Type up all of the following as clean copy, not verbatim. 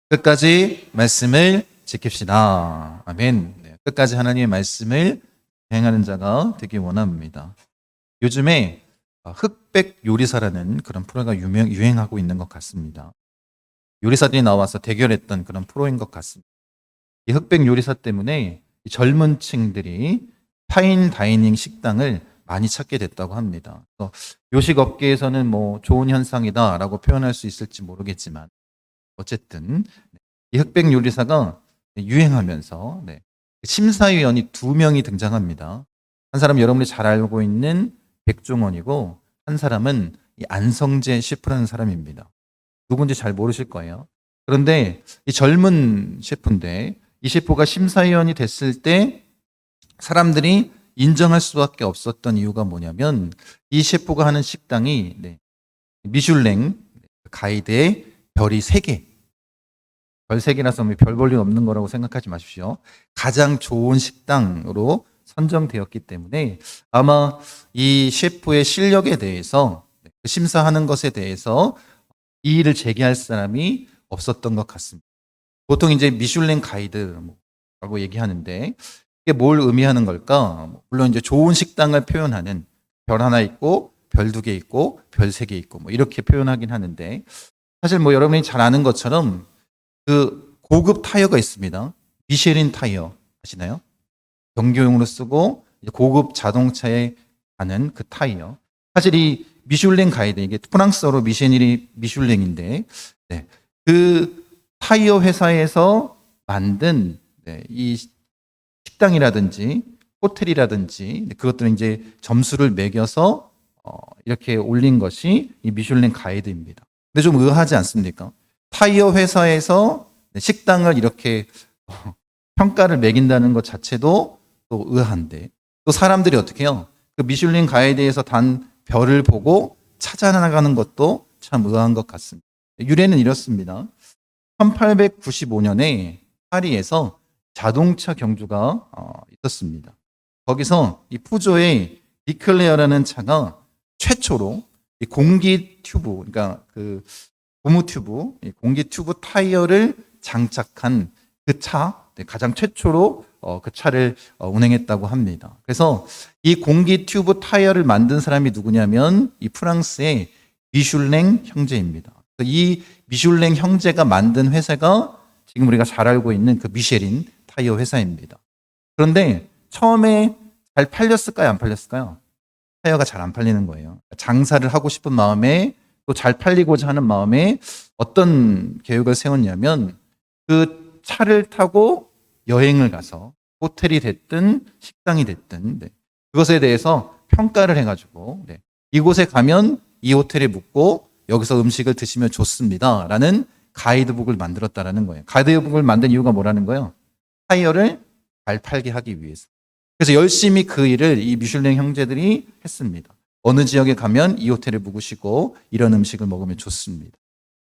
끝까지 말씀을 지킵시다. 아멘. 네, 끝까지 하나님의 말씀을 행하는 자가 되기 원합니다. 요즘에 흑백 요리사라는 그런 프로가 유행하고 있는 것 같습니다. 요리사들이 나와서 대결했던 그런 프로인 것 같습니다. 이 흑백 요리사 때문에 이 젊은 층들이 파인 다이닝 식당을 많이 찾게 됐다고 합니다. 그래서 요식 업계에서는 뭐 좋은 현상이다라고 표현할 수 있을지 모르겠지만 어쨌든 이 흑백 요리사가 유행하면서 심사위원이 2명이 등장합니다. 한 사람은 여러분이 잘 알고 있는 백종원이고 한 사람은 이 안성재 셰프라는 사람입니다. 누군지 잘 모르실 거예요. 그런데 이 젊은 셰프인데 이 셰프가 심사위원이 됐을 때 사람들이 인정할 수밖에 없었던 이유가 뭐냐면 이 셰프가 하는 식당이 미슐랭 가이드의 별이 3개, 별 3개라서 별 볼 일 없는 거라고 생각하지 마십시오. 가장 좋은 식당으로 선정되었기 때문에 아마 이 셰프의 실력에 대해서 심사하는 것에 대해서 이의를 제기할 사람이 없었던 것 같습니다. 보통 이제 미슐랭 가이드라고 얘기하는데 이게 뭘 의미하는 걸까? 물론 이제 좋은 식당을 표현하는 별 하나 있고 별 2개 있고 별 3개 있고 뭐 이렇게 표현하긴 하는데 사실 뭐 여러분이 잘 아는 것처럼 그 고급 타이어가 있습니다. 미쉐린 타이어 아시나요? 경교용으로 쓰고 고급 자동차에 가는 그 타이어. 사실 이 미슐랭 가이드 이게 프랑스어로 미슐랭인데 그 타이어 회사에서 만든 이 식당이라든지 호텔이라든지 그것들은 이제 점수를 매겨서 이렇게 올린 것이 이 미슐랭 가이드입니다. 근데 좀 의아하지 않습니까? 타이어 회사에서 식당을 이렇게 평가를 매긴다는 것 자체도 또 의아한데 또 사람들이 어떻게 해요? 그 미슐랭 가이드에서 단 별을 보고 찾아나가는 것도 참 의아한 것 같습니다. 유래는 이렇습니다. 1895년에 파리에서 자동차 경주가 있었습니다. 거기서 이 푸조의 리클레어라는 차가 최초로 이 공기 튜브, 그러니까 그 고무 튜브, 공기 튜브 타이어를 장착한 그 차, 가장 최초로 그 차를 운행했다고 합니다. 그래서 이 공기 튜브 타이어를 만든 사람이 누구냐면 이 프랑스의 미슐랭 형제입니다. 이 미슐랭 형제가 만든 회사가 지금 우리가 잘 알고 있는 그 미쉐린 타이어 회사입니다. 그런데 처음에 잘 팔렸을까요? 안 팔렸을까요? 타이어가 잘 안 팔리는 거예요. 장사를 하고 싶은 마음에 또 잘 팔리고자 하는 마음에 어떤 계획을 세웠냐면 그 차를 타고 여행을 가서 호텔이 됐든 식당이 됐든 그것에 대해서 평가를 해가지고 이곳에 가면 이 호텔에 묵고 여기서 음식을 드시면 좋습니다 라는 가이드북을 만들었다라는 거예요. 가이드북을 만든 이유가 뭐라는 거예요? 타이어를 잘 팔게 하기 위해서. 그래서 열심히 그 일을 이 미슐랭 형제들이 했습니다. 어느 지역에 가면 이 호텔에 묵으시고 이런 음식을 먹으면 좋습니다.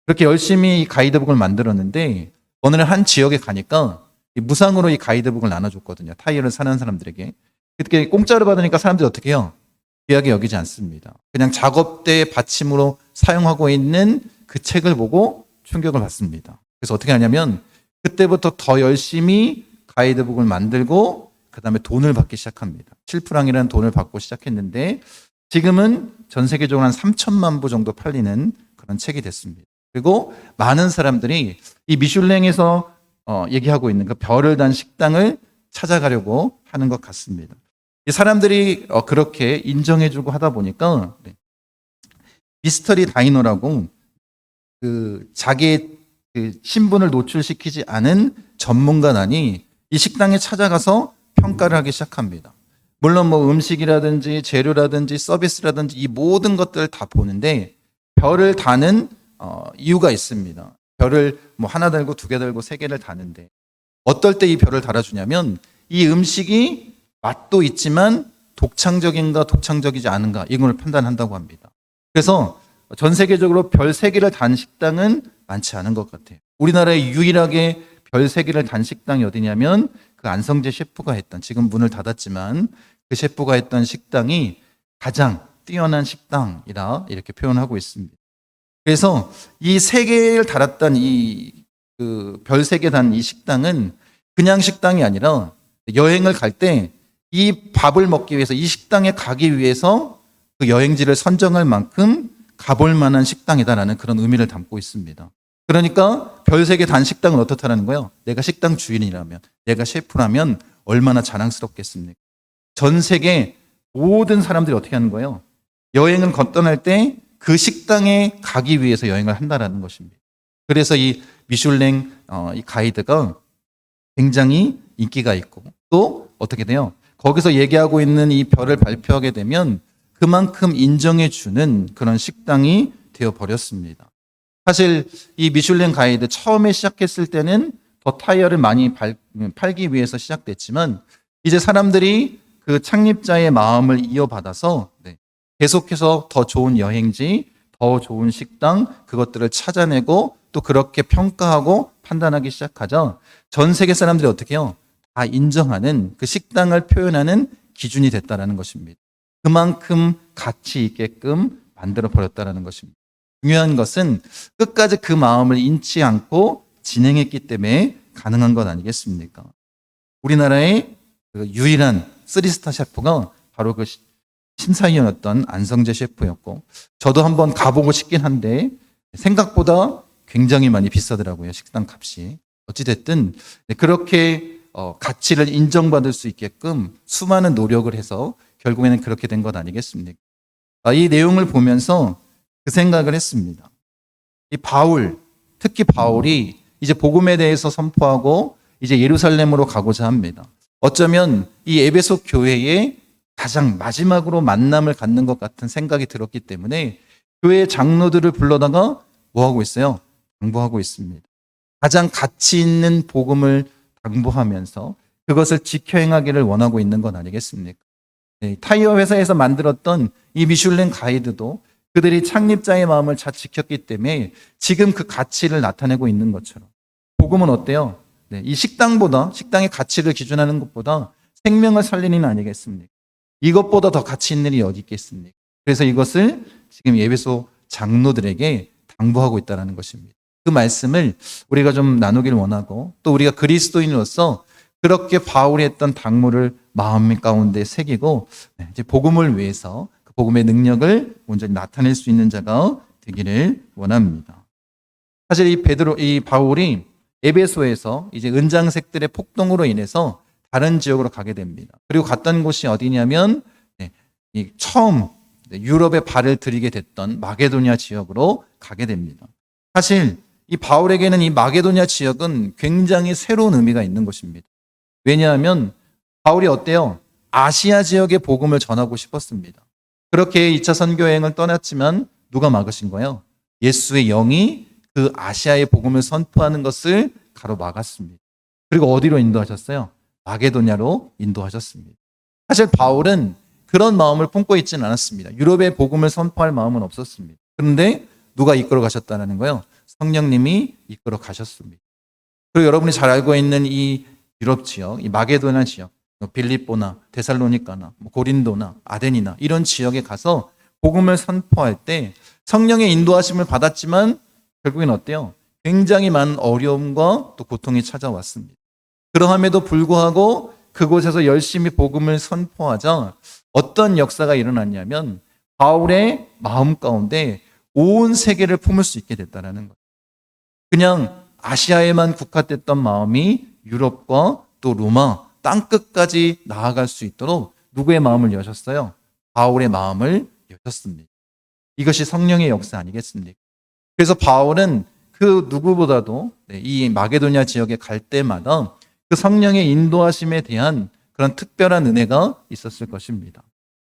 그렇게 열심히 이 가이드북을 만들었는데 어느 날 한 지역에 가니까 무상으로 이 가이드북을 나눠줬거든요. 타이어를 사는 사람들에게. 그렇게 공짜로 받으니까 사람들이 어떻게 해요? 귀하게 여기지 않습니다. 그냥 작업대 받침으로 사용하고 있는 그 책을 보고 충격을 받습니다. 그래서 어떻게 하냐면 그때부터 더 열심히 가이드북을 만들고 그 다음에 돈을 받기 시작합니다. 7프랑이라는 돈을 받고 시작했는데 지금은 전 세계적으로 한 3천만 부 정도 팔리는 그런 책이 됐습니다. 그리고 많은 사람들이 이 미슐랭에서 얘기하고 있는 그 별을 단 식당을 찾아가려고 하는 것 같습니다. 이 사람들이 그렇게 인정해주고 하다 보니까 미스터리 다이너라고 그 자기의 그 신분을 노출시키지 않은 전문가단이 이 식당에 찾아가서 평가를 하기 시작합니다. 물론 뭐 음식이라든지 재료라든지 서비스라든지 이 모든 것들을 다 보는데 별을 다는 이유가 있습니다. 별을 뭐 하나 달고 2개 달고 3개를 다는데 어떨 때 이 별을 달아주냐면 이 음식이 맛도 있지만 독창적인가 독창적이지 않은가 이걸 판단한다고 합니다. 그래서 전 세계적으로 별 3개를 단 식당은 많지 않은 것 같아요. 우리나라에 유일하게 별 3개를 단 식당이 어디냐면 그 안성재 셰프가 했던, 지금 문을 닫았지만 그 셰프가 했던 식당이 가장 뛰어난 식당이라 이렇게 표현하고 있습니다. 그래서 이 3개를 달았던 이 그 별세계 단 이 식당은 그냥 식당이 아니라 여행을 갈 때 이 밥을 먹기 위해서 이 식당에 가기 위해서 그 여행지를 선정할 만큼 가볼 만한 식당이다라는 그런 의미를 담고 있습니다. 그러니까 별세계 단 식당은 어떻다라는 거예요? 내가 식당 주인이라면, 내가 셰프라면 얼마나 자랑스럽겠습니까? 전 세계 모든 사람들이 어떻게 하는 거예요? 여행을 떠날 때 그 식당에 가기 위해서 여행을 한다라는 것입니다. 그래서 이 미슐랭 이 가이드가 굉장히 인기가 있고 또 어떻게 돼요? 거기서 얘기하고 있는 이 별을 발표하게 되면 그만큼 인정해 주는 그런 식당이 되어 버렸습니다. 사실 이 미슐랭 가이드 처음에 시작했을 때는 더 타이어를 많이 팔기 위해서 시작됐지만 이제 사람들이 그 창립자의 마음을 이어받아서 계속해서 더 좋은 여행지, 더 좋은 식당 그것들을 찾아내고 또 그렇게 평가하고 판단하기 시작하자 전 세계 사람들이 어떻게 해요? 다 인정하는 그 식당을 표현하는 기준이 됐다라는 것입니다. 그만큼 가치 있게끔 만들어 버렸다라는 것입니다. 중요한 것은 끝까지 그 마음을 잃지 않고 진행했기 때문에 가능한 것 아니겠습니까? 우리나라의 그 유일한 3스타 셰프가 바로 그 심사위원이었던 안성재 셰프였고 저도 한번 가보고 싶긴 한데 생각보다 굉장히 많이 비싸더라고요. 식당 값이. 어찌됐든 그렇게 가치를 인정받을 수 있게끔 수많은 노력을 해서 결국에는 그렇게 된 것 아니겠습니까? 이 내용을 보면서 그 생각을 했습니다. 이 바울, 특히 바울이 이제 복음에 대해서 선포하고 이제 예루살렘으로 가고자 합니다. 어쩌면 이 에베소 교회에 가장 마지막으로 만남을 갖는 것 같은 생각이 들었기 때문에 교회 장로들을 불러다가 뭐 하고 있어요? 당부하고 있습니다. 가장 가치 있는 복음을 당부하면서 그것을 지켜 행하기를 원하고 있는 건 아니겠습니까? 타이어 회사에서 만들었던 이 미슐랭 가이드도 그들이 창립자의 마음을 잘 지켰기 때문에 지금 그 가치를 나타내고 있는 것처럼 복음은 어때요? 이 식당의 가치를 기준하는 것보다 생명을 살리는 일 아니겠습니까? 이것보다 더 가치 있는 일이 어디 있겠습니까? 그래서 이것을 지금 에베소 장로들에게 당부하고 있다는 것입니다. 그 말씀을 우리가 좀 나누길 원하고 또 우리가 그리스도인으로서 그렇게 바울이 했던 당부를 마음 가운데 새기고 이제 복음을 위해서 그 복음의 능력을 온전히 나타낼 수 있는 자가 되기를 원합니다. 사실 이 바울이 에베소에서 이제 은장색들의 폭동으로 인해서 다른 지역으로 가게 됩니다. 그리고 갔던 곳이 어디냐면 처음 유럽에 발을 들이게 됐던 마게도냐 지역으로 가게 됩니다. 사실 이 바울에게는 이 마게도냐 지역은 굉장히 새로운 의미가 있는 곳입니다. 왜냐하면 바울이 어때요? 아시아 지역의 복음을 전하고 싶었습니다. 그렇게 2차 선교 여행을 떠났지만 누가 막으신 거예요? 예수의 영이 그 아시아의 복음을 선포하는 것을 가로막았습니다. 그리고 어디로 인도하셨어요? 마게도냐로 인도하셨습니다. 사실 바울은 그런 마음을 품고 있지는 않았습니다. 유럽의 복음을 선포할 마음은 없었습니다. 그런데 누가 이끌어 가셨다는 거예요? 성령님이 이끌어 가셨습니다. 그리고 여러분이 잘 알고 있는 이 유럽 지역, 이 마게도냐 지역, 빌립보나 데살로니가나 고린도나 아덴이나 이런 지역에 가서 복음을 선포할 때 성령의 인도하심을 받았지만 결국엔 어때요? 굉장히 많은 어려움과 또 고통이 찾아왔습니다. 그러함에도 불구하고 그곳에서 열심히 복음을 선포하자 어떤 역사가 일어났냐면 바울의 마음 가운데 온 세계를 품을 수 있게 됐다는 거예요. 그냥 아시아에만 국한됐던 마음이 유럽과 또 로마 땅끝까지 나아갈 수 있도록 누구의 마음을 여셨어요? 바울의 마음을 여셨습니다. 이것이 성령의 역사 아니겠습니까? 그래서 바울은 그 누구보다도 이 마게도냐 지역에 갈 때마다 그 성령의 인도하심에 대한 그런 특별한 은혜가 있었을 것입니다.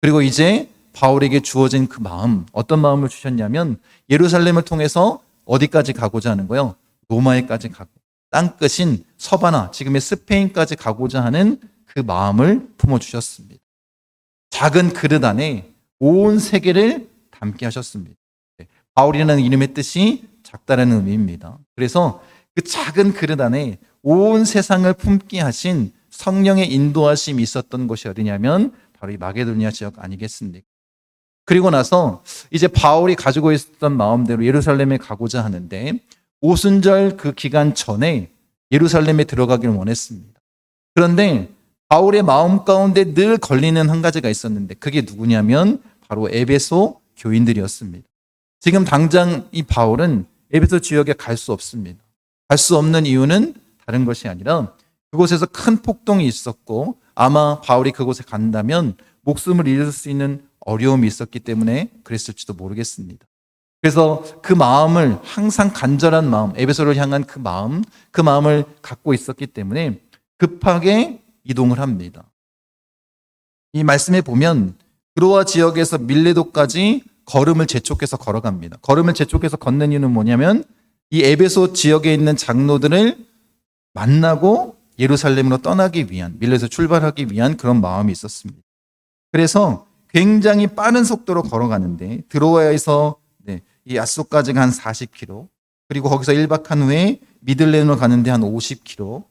그리고 이제 바울에게 주어진 그 마음, 어떤 마음을 주셨냐면 예루살렘을 통해서 어디까지 가고자 하는 거예요? 로마에까지 가고 땅끝인 서바나, 지금의 스페인까지 가고자 하는 그 마음을 품어주셨습니다. 작은 그릇 안에 온 세계를 담게 하셨습니다. 바울이라는 이름의 뜻이 작다라는 의미입니다. 그래서 그 작은 그릇 안에 온 세상을 품게 하신 성령의 인도하심이 있었던 곳이 어디냐면 바로 이 마게도냐 지역 아니겠습니까? 그리고 나서 이제 바울이 가지고 있었던 마음대로 예루살렘에 가고자 하는데 오순절 그 기간 전에 예루살렘에 들어가기를 원했습니다. 그런데 바울의 마음 가운데 늘 걸리는 한 가지가 있었는데 그게 누구냐면 바로 에베소 교인들이었습니다. 지금 당장 이 바울은 에베소 지역에 갈 수 없습니다. 갈 수 없는 이유는 다른 것이 아니라 그곳에서 큰 폭동이 있었고 아마 바울이 그곳에 간다면 목숨을 잃을 수 있는 어려움이 있었기 때문에 그랬을지도 모르겠습니다. 그래서 그 마음을 항상 간절한 마음, 에베소를 향한 그 마음을 갖고 있었기 때문에 급하게 이동을 합니다. 이 말씀에 보면 드로아 지역에서 밀레도까지 걸음을 재촉해서 걸어갑니다. 걸음을 재촉해서 걷는 이유는 뭐냐면 이 에베소 지역에 있는 장로들을 만나고 예루살렘으로 떠나기 위한, 밀레에서 출발하기 위한 그런 마음이 있었습니다. 그래서 굉장히 빠른 속도로 걸어가는데 드로아에서 이 아소까지가 한 40km, 그리고 거기서 1박한 후에 미들렌으로 가는데 한 50km,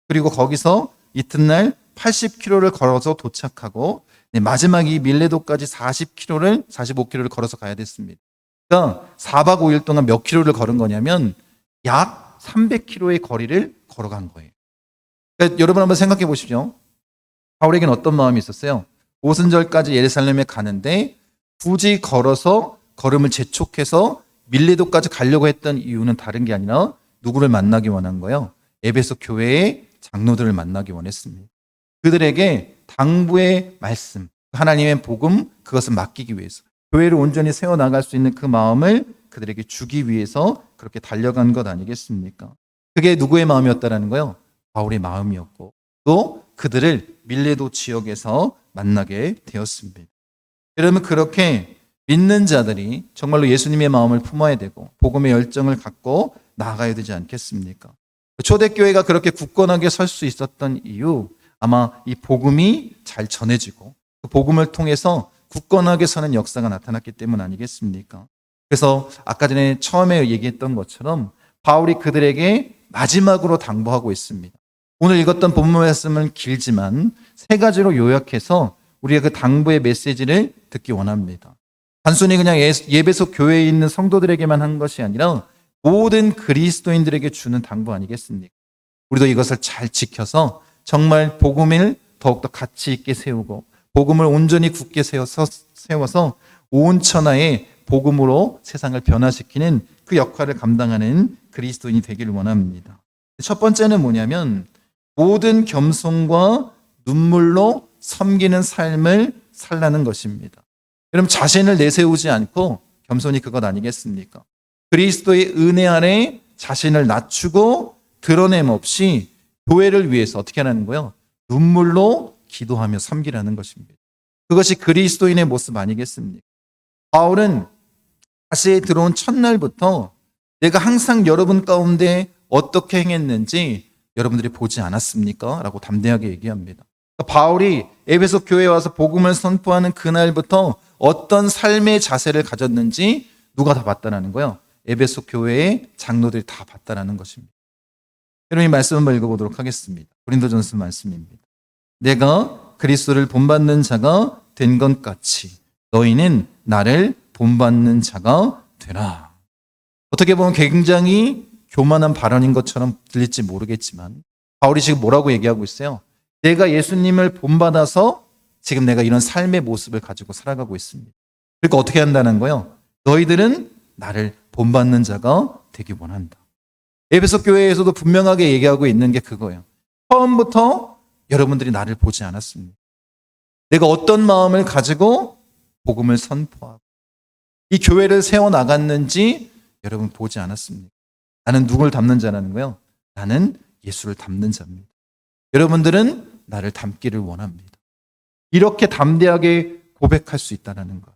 그리고 거기서 이튿날 80km를 걸어서 도착하고 마지막 이 밀레도까지 45km를 걸어서 가야 됐습니다. 그러니까 4박 5일 동안 몇 킬로를 걸은 거냐면 약 300km의 거리를 걸어간 거예요. 그러니까 여러분 한번 생각해 보십시오. 바울에게는 어떤 마음이 있었어요? 오순절까지 예루살렘에 가는데 굳이 걸어서 걸음을 재촉해서 밀레도까지 가려고 했던 이유는 다른 게 아니라 누구를 만나기 원한 거예요? 에베소 교회의 장로들을 만나기 원했습니다. 그들에게 당부의 말씀, 하나님의 복음, 그것을 맡기기 위해서 교회를 온전히 세워나갈 수 있는 그 마음을 그들에게 주기 위해서 그렇게 달려간 것 아니겠습니까? 그게 누구의 마음이었다라는 거예요? 바울의 마음이었고 또 그들을 밀레도 지역에서 만나게 되었습니다. 여러분 그렇게 믿는 자들이 정말로 예수님의 마음을 품어야 되고 복음의 열정을 갖고 나아가야 되지 않겠습니까? 초대교회가 그렇게 굳건하게 설 수 있었던 이유, 아마 이 복음이 잘 전해지고 그 복음을 통해서 굳건하게 서는 역사가 나타났기 때문 아니겠습니까? 그래서 아까 전에 처음에 얘기했던 것처럼 바울이 그들에게 마지막으로 당부하고 있습니다. 오늘 읽었던 본문 말씀은 길지만 세 가지로 요약해서 우리가 그 당부의 메시지를 듣기 원합니다. 단순히 그냥 예배소 교회에 있는 성도들에게만 한 것이 아니라 모든 그리스도인들에게 주는 당부 아니겠습니까? 우리도 이것을 잘 지켜서 정말 복음을 더욱더 가치 있게 세우고 복음을 온전히 굳게 세워서 온 천하에 복음으로 세상을 변화시키는 그 역할을 감당하는 그리스도인이 되기를 원합니다. 첫 번째는 뭐냐면 모든 겸손과 눈물로 섬기는 삶을 살라는 것입니다. 여러분 자신을 내세우지 않고 겸손이 그것 아니겠습니까? 그리스도의 은혜 안에 자신을 낮추고 드러냄 없이 교회를 위해서 어떻게 하라는 거예요? 눈물로 기도하며 섬기라는 것입니다. 그것이 그리스도인의 모습 아니겠습니까? 바울은 다시에 들어온 첫날부터 내가 항상 여러분 가운데 어떻게 행했는지 여러분들이 보지 않았습니까? 라고 담대하게 얘기합니다. 바울이 에베소 교회에 와서 복음을 선포하는 그날부터 어떤 삶의 자세를 가졌는지 누가 다 봤다라는 거예요? 에베소 교회의 장로들이 다 봤다라는 것입니다. 여러분 이 말씀 한번 읽어보도록 하겠습니다. 고린도전서 말씀입니다. 내가 그리스도를 본받는 자가 된 것 같이 너희는 나를 본받는 자가 되라. 어떻게 보면 굉장히 교만한 발언인 것처럼 들릴지 모르겠지만 바울이 지금 뭐라고 얘기하고 있어요? 내가 예수님을 본받아서 지금 내가 이런 삶의 모습을 가지고 살아가고 있습니다. 그러니까 어떻게 한다는 거예요? 너희들은 나를 본받는 자가 되기 원한다. 에베소 교회에서도 분명하게 얘기하고 있는 게 그거예요. 처음부터 여러분들이 나를 보지 않았습니다. 내가 어떤 마음을 가지고 복음을 선포하고 이 교회를 세워나갔는지 여러분 보지 않았습니다. 나는 누굴 닮는 자라는 거예요? 나는 예수를 닮는 자입니다. 여러분들은 나를 닮기를 원합니다. 이렇게 담대하게 고백할 수 있다는 것.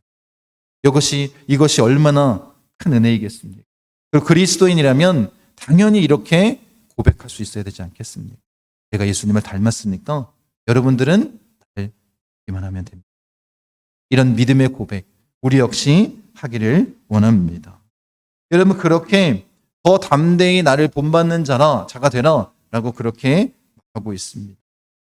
이것이 얼마나 큰 은혜이겠습니까? 그리고 그리스도인이라면 당연히 이렇게 고백할 수 있어야 되지 않겠습니까? 내가 예수님을 닮았으니까 여러분들은 나를 닮기만 하면 됩니다. 이런 믿음의 고백 우리 역시 하기를 원합니다. 여러분 그렇게 더 담대히 나를 본받는 자가 되라 라고 그렇게 하고 있습니다.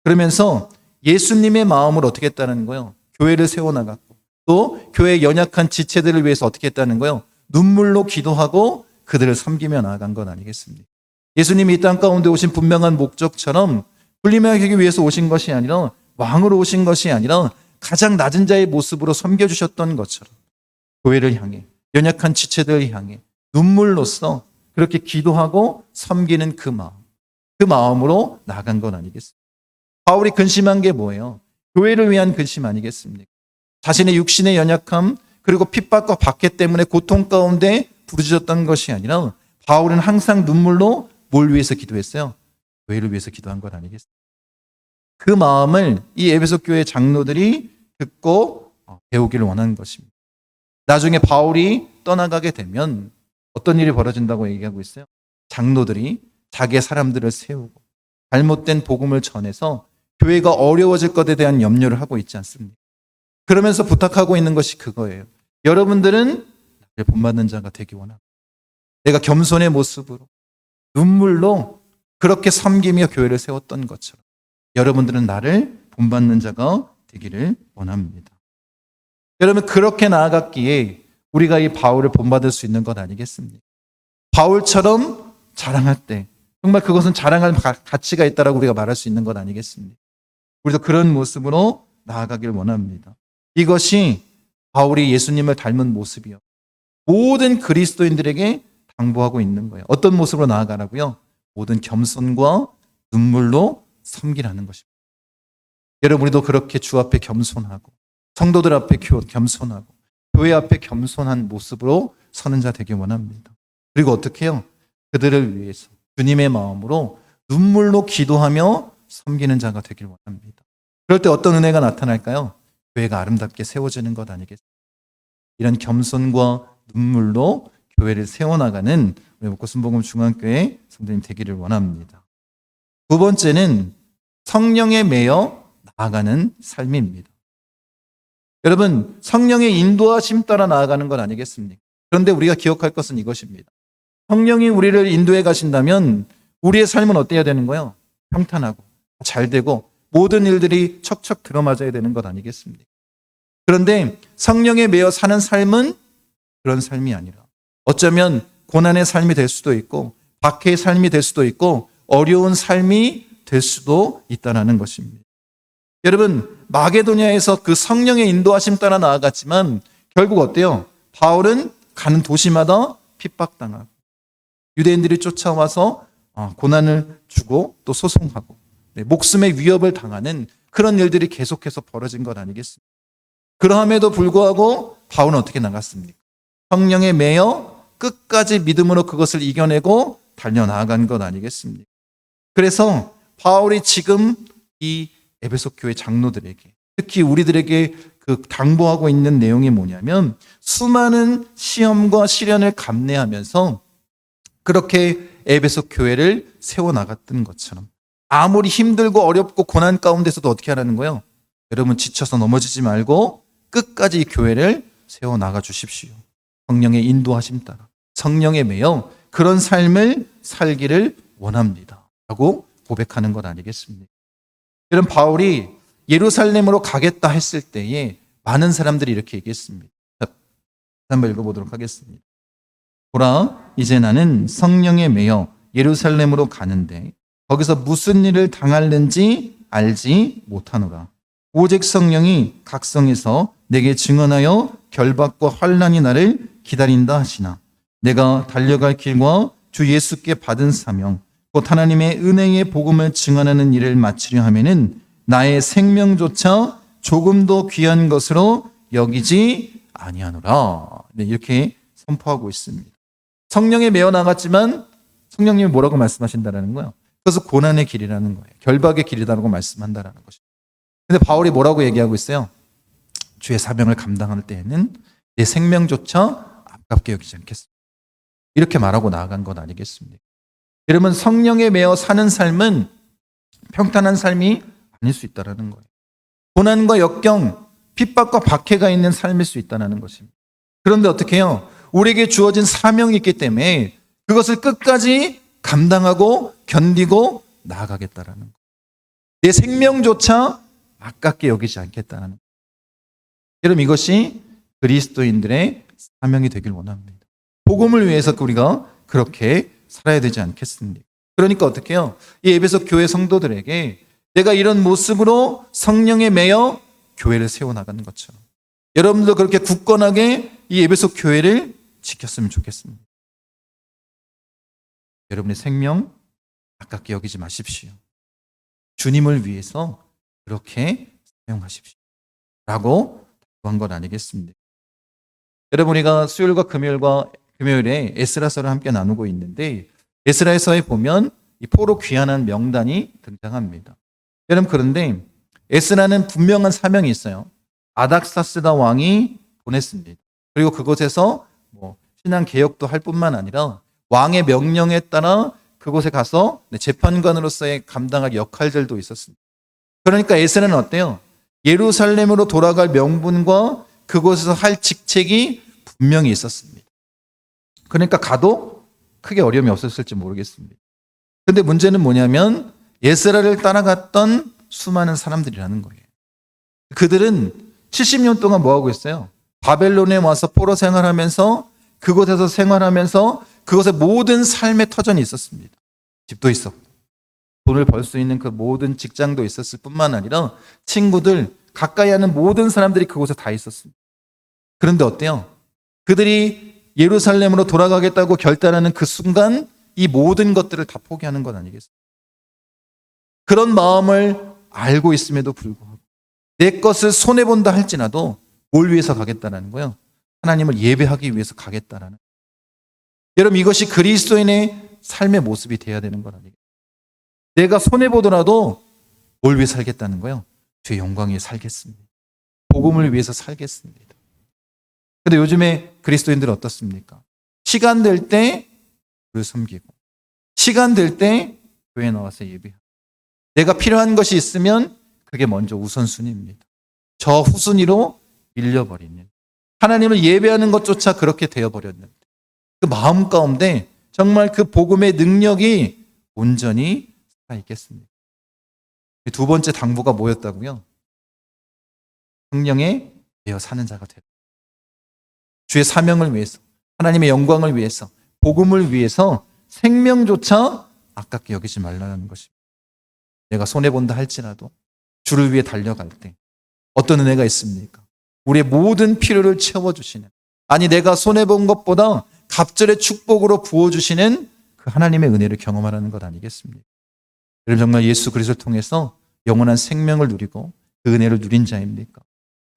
그러면서 예수님의 마음을 어떻게 했다는 거예요? 교회를 세워나갔고 또 교회의 연약한 지체들을 위해서 어떻게 했다는 거예요? 눈물로 기도하고 그들을 섬기며 나아간 것 아니겠습니까? 예수님이 이 땅 가운데 오신 분명한 목적처럼 불림하기 위해서 오신 것이 아니라 왕으로 오신 것이 아니라 가장 낮은 자의 모습으로 섬겨주셨던 것처럼 교회를 향해 연약한 지체들을 향해 눈물로써 그렇게 기도하고 섬기는 그 마음으로 나아간 건 아니겠습니까? 바울이 근심한 게 뭐예요? 교회를 위한 근심 아니겠습니까? 자신의 육신의 연약함 그리고 핍박과 박해 때문에 고통 가운데 부르짖었던 것이 아니라 바울은 항상 눈물로 뭘 위해서 기도했어요? 교회를 위해서 기도한 것 아니겠습니까? 그 마음을 이 에베소 교회 장로들이 듣고 배우기를 원하는 것입니다. 나중에 바울이 떠나가게 되면 어떤 일이 벌어진다고 얘기하고 있어요? 장로들이 자기의 사람들을 세우고 잘못된 복음을 전해서 교회가 어려워질 것에 대한 염려를 하고 있지 않습니까? 그러면서 부탁하고 있는 것이 그거예요. 여러분들은 나를 본받는 자가 되기 원합니다. 내가 겸손의 모습으로 눈물로 그렇게 섬기며 교회를 세웠던 것처럼 여러분들은 나를 본받는 자가 되기를 원합니다. 여러분 그렇게 나아갔기에 우리가 이 바울을 본받을 수 있는 것 아니겠습니까? 바울처럼 자랑할 때 정말 그것은 자랑할 가치가 있다라고 우리가 말할 수 있는 것 아니겠습니까? 우리도 그런 모습으로 나아가길 원합니다. 이것이 바울이 예수님을 닮은 모습이요. 모든 그리스도인들에게 당부하고 있는 거예요. 어떤 모습으로 나아가라고요? 모든 겸손과 눈물로 섬기라는 것입니다. 여러분 우리도 그렇게 주 앞에 겸손하고 성도들 앞에 겸손하고 교회 앞에 겸손한 모습으로 서는 자 되길 원합니다. 그리고 어떻게 해요? 그들을 위해서 주님의 마음으로 눈물로 기도하며 섬기는 자가 되길 원합니다. 그럴 때 어떤 은혜가 나타날까요? 교회가 아름답게 세워지는 것 아니겠습니까? 이런 겸손과 눈물로 교회를 세워나가는 우리 목고순복음 중앙교회 성도님 되기를 원합니다. 두 번째는 성령에 매여 나아가는 삶입니다. 여러분 성령의 인도하심 따라 나아가는 건 아니겠습니까? 그런데 우리가 기억할 것은 이것입니다. 성령이 우리를 인도해 가신다면 우리의 삶은 어때야 되는 거예요? 평탄하고 잘 되고 모든 일들이 척척 들어맞아야 되는 것 아니겠습니까? 그런데 성령에 매여 사는 삶은 그런 삶이 아니라 어쩌면 고난의 삶이 될 수도 있고 박해의 삶이 될 수도 있고 어려운 삶이 될 수도 있다는 것입니다. 여러분 마게도냐에서 그 성령의 인도하심 따라 나아갔지만 결국 어때요? 바울은 가는 도시마다 핍박당하고 유대인들이 쫓아와서 고난을 주고 또 소송하고 목숨의 위협을 당하는 그런 일들이 계속해서 벌어진 것 아니겠습니까? 그러함에도 불구하고 바울은 어떻게 나갔습니까? 성령에 매여 끝까지 믿음으로 그것을 이겨내고 달려나간 것 아니겠습니까? 그래서 바울이 지금 이 에베소 교회 장로들에게 특히 우리들에게 그 당부하고 있는 내용이 뭐냐면 수많은 시험과 시련을 감내하면서 그렇게 에베소 교회를 세워나갔던 것처럼 아무리 힘들고 어렵고 고난 가운데서도 어떻게 하라는 거예요? 여러분 지쳐서 넘어지지 말고 끝까지 이 교회를 세워나가 주십시오. 성령의 인도하심 따라 성령에 매여 그런 삶을 살기를 원합니다 라고 고백하는 것 아니겠습니까? 여러분 바울이 예루살렘으로 가겠다 했을 때에 많은 사람들이 이렇게 얘기했습니다. 한번 읽어보도록 하겠습니다. 보라, 이제 나는 성령에 매여 예루살렘으로 가는데 거기서 무슨 일을 당할는지 알지 못하노라. 오직 성령이 각성에서 내게 증언하여 결박과 환난이 나를 기다린다 하시나 내가 달려갈 길과 주 예수께 받은 사명 곧 하나님의 은혜의 복음을 증언하는 일을 마치려 하면은 나의 생명조차 조금도 귀한 것으로 여기지 아니하노라. 네, 이렇게 선포하고 있습니다. 성령에 매어 나갔지만 성령님이 뭐라고 말씀하신다라는 거예요? 그것은 고난의 길이라는 거예요. 결박의 길이라고 말씀한다라는 것입니다. 근데 바울이 뭐라고 얘기하고 있어요? 주의 사명을 감당할 때에는 내 생명조차 아깝게 여기지 않겠습니다. 이렇게 말하고 나아간 것 아니겠습니까? 여러분 성령에 매어 사는 삶은 평탄한 삶이 아닐 수 있다는 거예요. 고난과 역경, 핍박과 박해가 있는 삶일 수 있다는 것입니다. 그런데 어떻게 해요? 우리에게 주어진 사명이 있기 때문에 그것을 끝까지 감당하고 견디고 나아가겠다라는 거예요. 내 생명조차 아깝게 여기지 않겠다는 거예요. 여러분 이것이 그리스도인들의 사명이 되길 원합니다. 복음을 위해서 우리가 그렇게 살아야 되지 않겠습니까? 그러니까 어떻게 해요? 이 에베소 교회 성도들에게 내가 이런 모습으로 성령에 매여 교회를 세워나가는 것처럼 여러분도 그렇게 굳건하게 이 에베소 교회를 지켰으면 좋겠습니다. 여러분의 생명 아깝게 여기지 마십시오. 주님을 위해서 그렇게 사용하십시오. 라고 한 건 아니겠습니까? 여러분, 우리가 수요일과 금요일에 에스라서를 함께 나누고 있는데 에스라서에 보면 이 포로 귀환한 명단이 등장합니다. 여러분, 그런데 에스라는 분명한 사명이 있어요. 아닥사스다 왕이 보냈습니다. 그리고 그곳에서 신앙 개혁도 할 뿐만 아니라 왕의 명령에 따라 그곳에 가서 재판관으로서의 감당할 역할들도 있었습니다. 그러니까 에스라는 어때요? 예루살렘으로 돌아갈 명분과 그곳에서 할 직책이 분명히 있었습니다. 그러니까 가도 크게 어려움이 없었을지 모르겠습니다. 근데 문제는 뭐냐면 에스라를 따라갔던 수많은 사람들이라는 거예요. 그들은 70년 동안 뭐하고 있어요? 바벨론에 와서 포로 생활하면서 그곳에서 생활하면서 그곳에 모든 삶의 터전이 있었습니다. 집도 있었고 돈을 벌 수 있는 그 모든 직장도 있었을 뿐만 아니라 친구들, 가까이 하는 모든 사람들이 그곳에 다 있었습니다. 그런데 어때요? 그들이 예루살렘으로 돌아가겠다고 결단하는 그 순간 이 모든 것들을 다 포기하는 건 아니겠습니까? 그런 마음을 알고 있음에도 불구하고 내 것을 손해본다 할지라도 뭘 위해서 가겠다라는 거예요? 하나님을 예배하기 위해서 가겠다라는. 여러분, 이것이 그리스도인의 삶의 모습이 되어야 되는 건 아니겠어요? 내가 손해보더라도 뭘 위해 살겠다는 거예요? 주의 영광 위해 살겠습니다. 복음을 위해서 살겠습니다. 근데 요즘에 그리스도인들은 어떻습니까? 시간 될 때 그를 섬기고 시간 될 때 교회에 나와서 예배하고 내가 필요한 것이 있으면 그게 먼저 우선순위입니다. 저 후순위로 밀려버리는 하나님을 예배하는 것조차 그렇게 되어버렸는데 그 마음 가운데 정말 그 복음의 능력이 온전히 살아있겠습니다. 두 번째 당부가 뭐였다고요? 성령에 매여 사는 자가 되라. 주의 사명을 위해서, 하나님의 영광을 위해서, 복음을 위해서 생명조차 아깝게 여기지 말라는 것입니다. 내가 손해본다 할지라도 주를 위해 달려갈 때 어떤 은혜가 있습니까? 우리의 모든 필요를 채워주시는, 아니 내가 손해본 것보다 갑절의 축복으로 부어주시는 그 하나님의 은혜를 경험하라는 것 아니겠습니까? 여러분, 정말 예수 그리스도를 통해서 영원한 생명을 누리고 그 은혜를 누린 자입니까?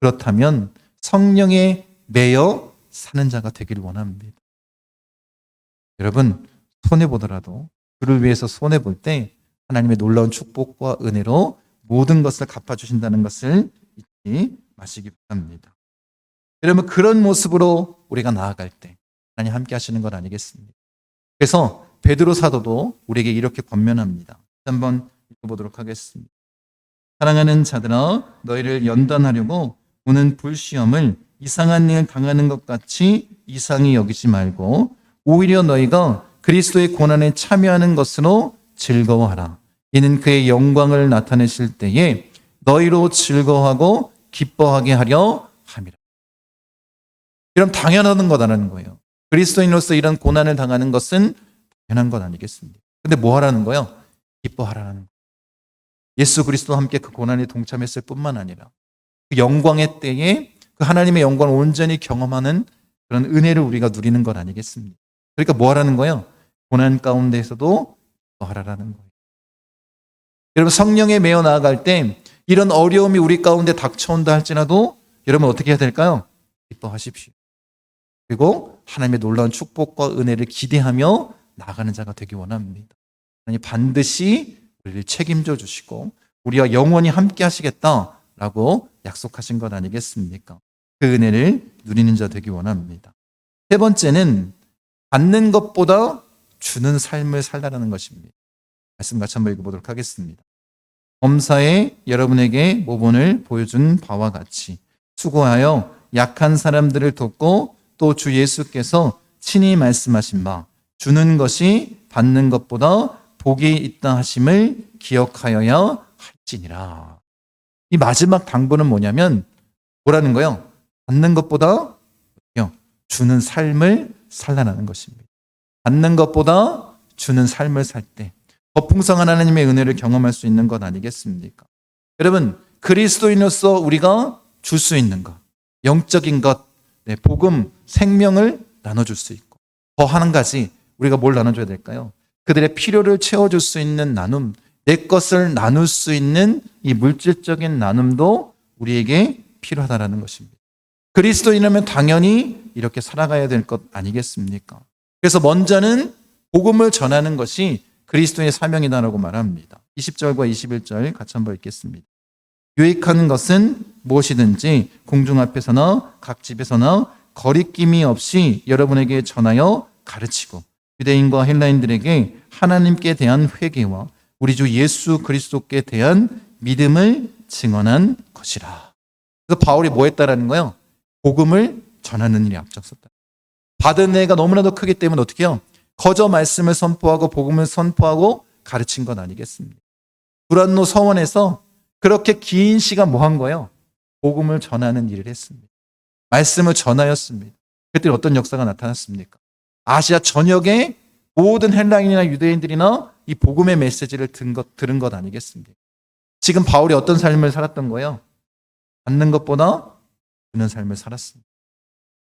그렇다면 성령에 매여 사는 자가 되기를 원합니다. 여러분, 손해보더라도 그를 위해서 손해볼 때 하나님의 놀라운 축복과 은혜로 모든 것을 갚아주신다는 것을 잊지 마시기 바랍니다. 여러분, 그런 모습으로 우리가 나아갈 때 하나님 함께 하시는 것 아니겠습니까? 그래서 베드로 사도도 우리에게 이렇게 권면합니다. 한번 읽어보도록 하겠습니다. 사랑하는 자들아, 너희를 연단하려고 오는 불시험을 이상한 일 당하는 것 같이 이상히 여기지 말고 오히려 너희가 그리스도의 고난에 참여하는 것으로 즐거워하라. 이는 그의 영광을 나타내실 때에 너희로 즐거워하고 기뻐하게 하려 함이라. 이런 당연한 거다라는 거예요. 그리스도인으로서 이런 고난을 당하는 것은 당연한 것 아니겠습니까? 근데 뭐 하라는 거예요? 기뻐하라는 거예요. 예수 그리스도와 함께 그 고난에 동참했을 뿐만 아니라 그 영광의 때에 그 하나님의 영광을 온전히 경험하는 그런 은혜를 우리가 누리는 것 아니겠습니까? 그러니까 뭐 하라는 거예요? 고난 가운데에서도 기뻐하라는 거예요. 여러분, 성령에 매어 나아갈 때 이런 어려움이 우리 가운데 닥쳐온다 할지라도 여러분 어떻게 해야 될까요? 기뻐하십시오. 그리고 하나님의 놀라운 축복과 은혜를 기대하며 나아가는 자가 되기 원합니다. 하나님 반드시 우리를 책임져 주시고 우리와 영원히 함께 하시겠다라고 약속하신 것 아니겠습니까? 그 은혜를 누리는 자 되기 원합니다. 세 번째는 받는 것보다 주는 삶을 살라는 것입니다. 말씀 같이 한번 읽어보도록 하겠습니다. 범사에 여러분에게 모본을 보여준 바와 같이 수고하여 약한 사람들을 돕고 또 주 예수께서 친히 말씀하신 바 주는 것이 받는 것보다 복이 있다 하심을 기억하여야 할지니라. 이 마지막 당부는 뭐냐면 뭐라는 거예요? 받는 것보다 주는 삶을 살라는 것입니다. 받는 것보다 주는 삶을 살 때 더 풍성한 하나님의 은혜를 경험할 수 있는 것 아니겠습니까? 여러분, 그리스도인으로서 우리가 줄 수 있는 것, 영적인 것, 복음, 생명을 나눠줄 수 있고, 더 한 가지 우리가 뭘 나눠줘야 될까요? 그들의 필요를 채워줄 수 있는 나눔, 내 것을 나눌 수 있는 이 물질적인 나눔도 우리에게 필요하다는 것입니다. 그리스도인이라면 당연히 이렇게 살아가야 될 것 아니겠습니까? 그래서 먼저는 복음을 전하는 것이 그리스도의 사명이다라고 말합니다. 20절과 21절 같이 한번 읽겠습니다. 유익한 것은 무엇이든지 공중 앞에서나 각 집에서나 거리낌이 없이 여러분에게 전하여 가르치고 유대인과 헬라인들에게 하나님께 대한 회개와 우리 주 예수 그리스도께 대한 믿음을 증언한 것이라. 그래서 바울이 뭐 했다라는 거예요? 복음을 전하는 일에 앞장섰다. 받은 애가 너무나도 크기 때문에 어떻게 해요? 거저 말씀을 선포하고 복음을 선포하고 가르친 것 아니겠습니까? 불안노 서원에서 그렇게 긴 시간 뭐 한 거예요? 복음을 전하는 일을 했습니다. 말씀을 전하였습니다. 그때 어떤 역사가 나타났습니까? 아시아 전역에 모든 헬라인이나 유대인들이나 이 복음의 메시지를 들은 것 아니겠습니까? 지금 바울이 어떤 삶을 살았던 거예요? 받는 것보다 주는 삶을 살았습니다.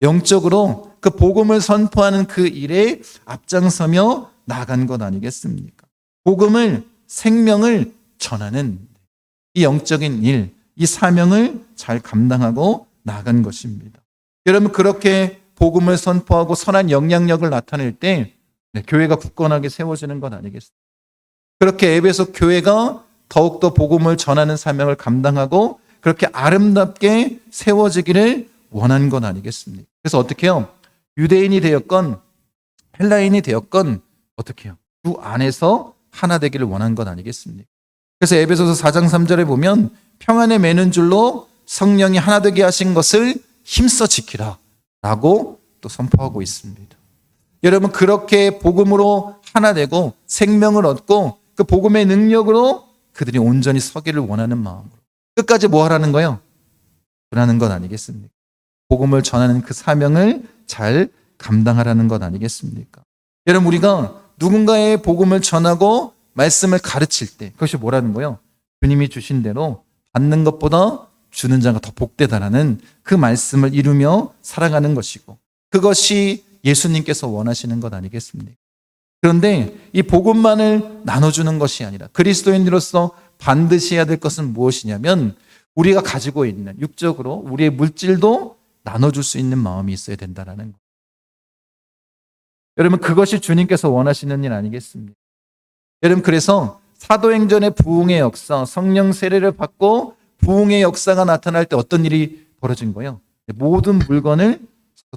영적으로 그 복음을 선포하는 그 일에 앞장서며 나간 것 아니겠습니까? 복음을, 생명을 전하는 이 영적인 일, 이 사명을 잘 감당하고 나간 것입니다. 여러분, 그렇게 복음을 선포하고 선한 영향력을 나타낼 때 교회가 굳건하게 세워지는 것 아니겠습니까? 그렇게 에베소 교회가 더욱더 복음을 전하는 사명을 감당하고 그렇게 아름답게 세워지기를 원한 건 아니겠습니까? 그래서 어떻게 해요? 유대인이 되었건 헬라인이 되었건 어떻게 해요? 그 안에서 하나 되기를 원한 건 아니겠습니까? 그래서 에베소서 4장 3절에 보면 평안에 매는 줄로 성령이 하나 되게 하신 것을 힘써 지키라 라고 또 선포하고 있습니다. 여러분, 그렇게 복음으로 하나 되고 생명을 얻고 그 복음의 능력으로 그들이 온전히 서기를 원하는 마음으로 끝까지 뭐 하라는 거예요? 그러는 것 아니겠습니까? 복음을 전하는 그 사명을 잘 감당하라는 것 아니겠습니까? 여러분, 우리가 누군가의 복음을 전하고 말씀을 가르칠 때 그것이 뭐라는 거예요? 주님이 주신 대로 받는 것보다 주는 자가 더 복되다라는 그 말씀을 이루며 살아가는 것이고 그것이 예수님께서 원하시는 것 아니겠습니까? 그런데 이 복음만을 나눠주는 것이 아니라 그리스도인으로서 반드시 해야 될 것은 무엇이냐면 우리가 가지고 있는 육적으로 우리의 물질도 나눠줄 수 있는 마음이 있어야 된다는 것. 여러분, 그것이 주님께서 원하시는 일 아니겠습니까? 여러분, 그래서 사도행전의 부흥의 역사, 성령 세례를 받고 부흥의 역사가 나타날 때 어떤 일이 벌어진 거예요? 모든 물건을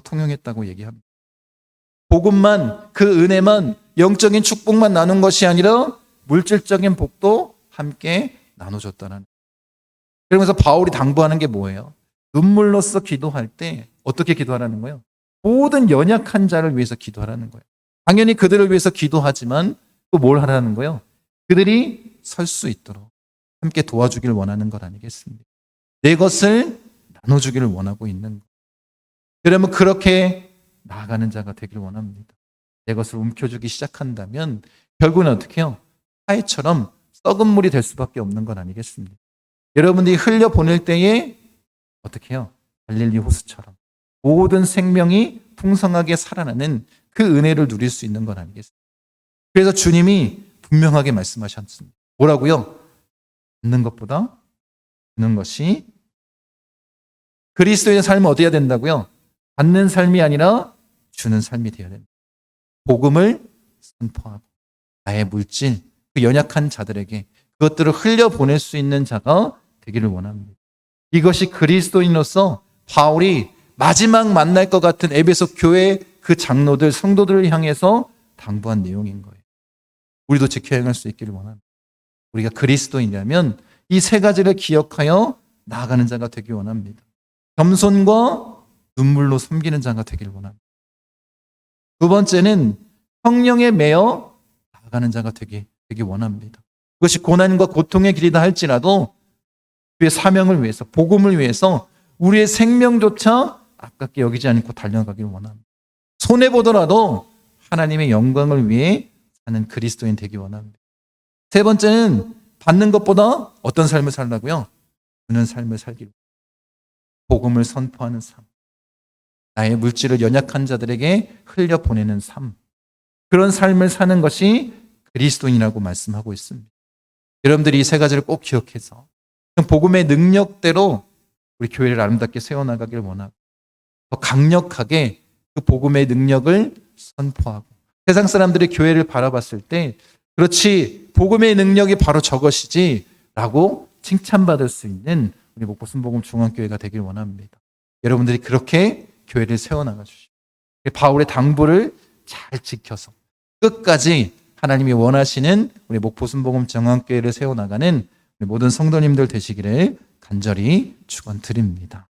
통용했다고 얘기합니다. 복음만, 그 은혜만, 영적인 축복만 나눈 것이 아니라 물질적인 복도 함께 나눠줬다는. 그러면서 바울이 당부하는 게 뭐예요? 눈물로써 기도할 때 어떻게 기도하라는 거예요? 모든 연약한 자를 위해서 기도하라는 거예요. 당연히 그들을 위해서 기도하지만 또 뭘 하라는 거예요? 그들이 설 수 있도록 함께 도와주기를 원하는 것 아니겠습니까? 내 것을 나눠주기를 원하고 있는 것. 그러면 그렇게 나아가는 자가 되기를 원합니다. 내 것을 움켜쥐기 시작한다면 결국은 어떻게 해요? 파이처럼 썩은 물이 될 수밖에 없는 건 아니겠습니까? 여러분들이 흘려보낼 때에 어떻게 해요? 갈릴리 호수처럼 모든 생명이 풍성하게 살아나는 그 은혜를 누릴 수 있는 건 아니겠습니까? 그래서 주님이 분명하게 말씀하셨습니다. 뭐라고요? 받는 것보다 주는 것이 그리스도의 삶은 어디야 된다고요? 받는 삶이 아니라 주는 삶이 되어야 된다. 복음을 선포하고 나의 물질, 그 연약한 자들에게 그것들을 흘려보낼 수 있는 자가 되기를 원합니다. 이것이 그리스도인으로서 바울이 마지막 만날 것 같은 에베소 교회 그 장로들, 성도들을 향해서 당부한 내용인 거예요. 우리도 지켜 행할 수 있기를 원합니다. 우리가 그리스도인이라면 이 세 가지를 기억하여 나아가는 자가 되기 원합니다. 겸손과 눈물로 섬기는 자가 되기를 원합니다. 두 번째는 성령에 매여 나아가는 자가 되기 원합니다. 그것이 고난과 고통의 길이다 할지라도 그의 사명을 위해서, 복음을 위해서 우리의 생명조차 아깝게 여기지 않고 달려가기를 원합니다. 손해보더라도 하나님의 영광을 위해 사는 그리스도인 되기 원합니다. 세 번째는 받는 것보다 어떤 삶을 살라고요? 주는 삶을 살기로. 복음을 선포하는 삶. 나의 물질을 연약한 자들에게 흘려보내는 삶. 그런 삶을 사는 것이 그리스도인이라고 말씀하고 있습니다. 여러분들이 이 세 가지를 꼭 기억해서 복음의 능력대로 우리 교회를 아름답게 세워나가길 원하고 더 강력하게 그 복음의 능력을 선포하고 세상 사람들이 교회를 바라봤을 때 그렇지 복음의 능력이 바로 저것이지 라고 칭찬받을 수 있는 우리 목포 순복음 중앙교회가 되길 원합니다. 여러분들이 그렇게 교회를 세워나가 주시고 바울의 당부를 잘 지켜서 끝까지 하나님이 원하시는 우리 목포 순복음 중앙교회를 세워나가는 우리 모든 성도님들 되시기를 간절히 축원드립니다.